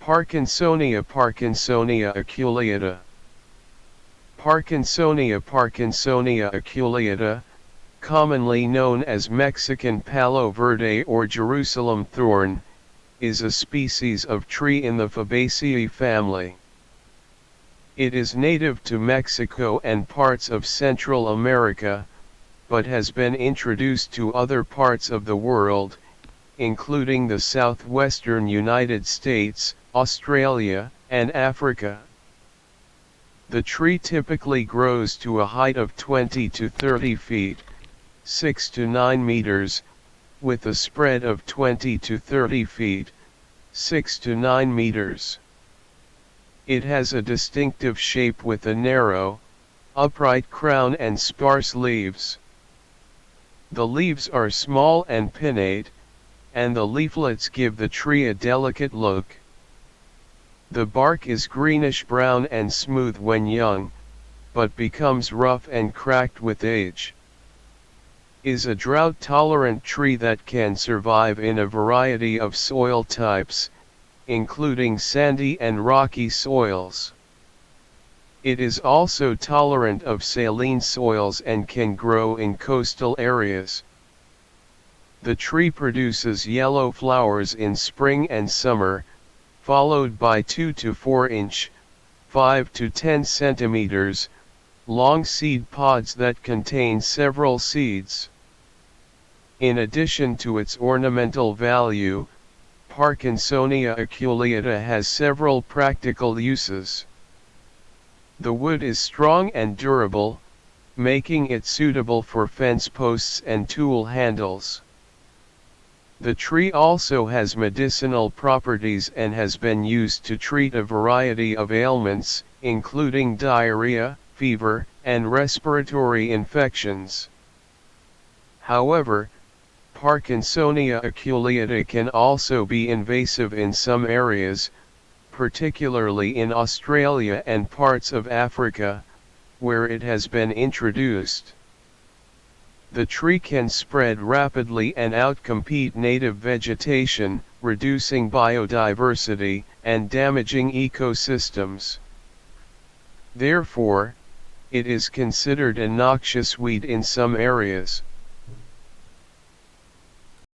Parkinsonia Parkinsonia aculeata. Parkinsonia Parkinsonia aculeata, commonly known as Mexican Palo Verde or Jerusalem thorn, is a species of tree in the Fabaceae family. It is native to Mexico and parts of Central America, but has been introduced to other parts of the world, including the southwestern United States, Australia, and Africa. The tree typically grows to a height of 20 to 30 feet, 6 to 9 meters, with a spread of 20 to 30 feet, 6 to 9 meters. It has a distinctive shape with a narrow, upright crown and sparse leaves. The leaves are small and pinnate, and the leaflets give the tree a delicate look. The bark is greenish-brown and smooth when young, but becomes rough and cracked with age. Is a drought-tolerant tree that can survive in a variety of soil types, including sandy and rocky soils. It is also tolerant of saline soils and can grow in coastal areas. The tree produces yellow flowers in spring and summer, followed by 2 to 4 inch, 5 to 10 centimeters, long seed pods that contain several seeds. In addition to its ornamental value, Parkinsonia aculeata has several practical uses. The wood is strong and durable, making it suitable for fence posts and tool handles. The tree also has medicinal properties and has been used to treat a variety of ailments, including diarrhea, fever, and respiratory infections. However, Parkinsonia aculeata can also be invasive in some areas, particularly in Australia and parts of Africa, where it has been introduced. The tree can spread rapidly and outcompete native vegetation, reducing biodiversity, and damaging ecosystems. Therefore, it is considered a noxious weed in some areas.